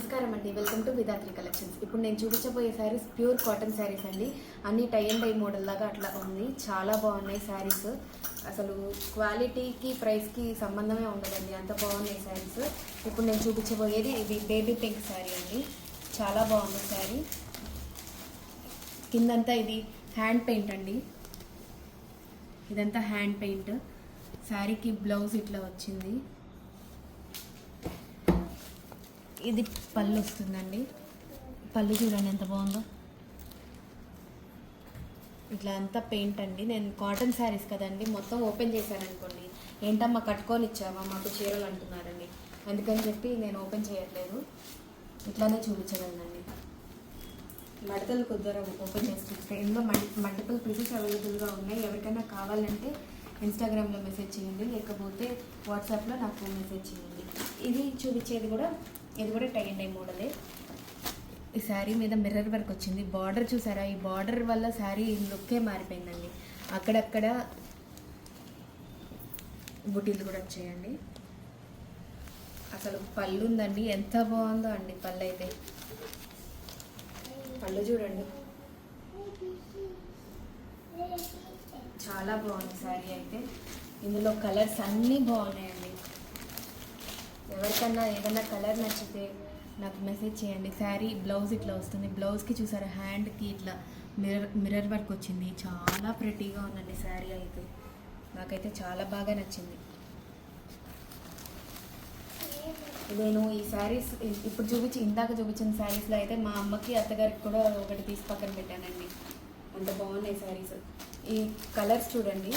నమస్కారం అండి, welcome to Vidhatri collections. ఇప్పుడు నేను చూపించబోయే శారీస్ ప్యూర్ కాటన్ శారీస్ అండి. అన్ని టై అండ్ డై మోడల్ లాగా అట్లా ఉంది. చాలా బాగున్నాయి శారీస్. అసలు క్వాలిటీకి ప్రైస్కి సంబంధమే ఉండదండి, అంత బాగున్నాయి శారీస్. ఇప్పుడు నేను చూపించబోయేది ఇది బేబీ పింక్ శారీ అండి. చాలా బాగుంది శారీ. కిందంతా ఇది హ్యాండ్ పెయింట్ అండి. ఇదంతా హ్యాండ్ పెయింట్. శారీకి బ్లౌజ్ ఇట్లా వచ్చింది. ఇది పళ్ళు వస్తుందండి. పళ్ళు చూడండి ఎంత బాగుందో. ఇట్లా అంతా పెయింట్ అండి. నేను కాటన్ శారీస్ కదండి, మొత్తం ఓపెన్ చేశాను అనుకోండి, ఏంటమ్మా కట్టుకొని ఇచ్చావా మాకు చీరలు అంటున్నారండి. అందుకని చెప్పి నేను ఓపెన్ చేయట్లేదు, ఇట్లానే చూపించగలనండి. మడతలు కుదర ఓపెన్ చేసి చూస్తే ఇందులో మల్టిపుల్ పీసెస్ అవైలబుల్గా ఉన్నాయి. ఎవరికైనా కావాలంటే ఇన్స్టాగ్రామ్లో మెసేజ్ చేయండి, లేకపోతే వాట్సాప్లో నాకు మెసేజ్ చేయండి. ఇది చూపించేది కూడా, ఇది కూడా టై అండ్ డై మోడలే. ఈ శారీ మీద మిర్రర్ వర్క్ వచ్చింది. బార్డర్ చూసారా? ఈ బార్డర్ వల్ల శారీ లుక్కే మారిపోయిందండి. అక్కడక్కడ బుటీలు కూడా వచ్చాయండి. అసలు పళ్ళు ఉందండి, ఎంత బాగుందో అండి పళ్ళు అయితే. పళ్ళు చూడండి, చాలా బాగుంది శారీ అయితే. ఇందులో కలర్స్ అన్నీ బాగున్నాయండి. ఎవరికన్నా ఏదైనా కలర్ నచ్చితే నాకు మెసేజ్ చేయండి. శారీ బ్లౌజ్ ఇట్లా వస్తుంది. బ్లౌజ్కి చూసారా హ్యాండ్కి ఇట్లా మిర్రర్ వర్క్ వచ్చింది. చాలా ప్రెటీగా ఉందండి శారీ అయితే. నాకైతే చాలా బాగా నచ్చింది. నేను ఈ శారీస్ ఇప్పుడు ఇందాక చూపించిన శారీస్లో అయితే మా అమ్మకి అత్తగారికి కూడా ఒకటి తీసి పక్కన పెట్టానండి. అంత బాగున్నాయి శారీస్. ఈ కలర్స్ చూడండి,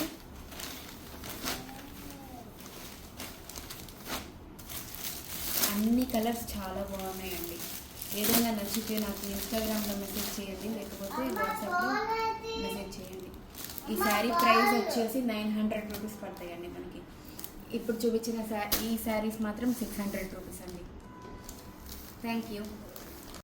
అన్ని కలర్స్ చాలా బాగున్నాయండి. ఏదైనా నచ్చితే నాకు ఇన్స్టాగ్రామ్లో మెసేజ్ చేయండి, లేకపోతే వాట్సాప్లో మెసేజ్ చేయండి. ఈ శారీ ప్రైస్ వచ్చేసి 900 రూపీస్ పడతాయండి మనకి. ఇప్పుడు చూపించిన ఈ శారీస్ మాత్రం 600 రూపీస్ అండి. Thank you.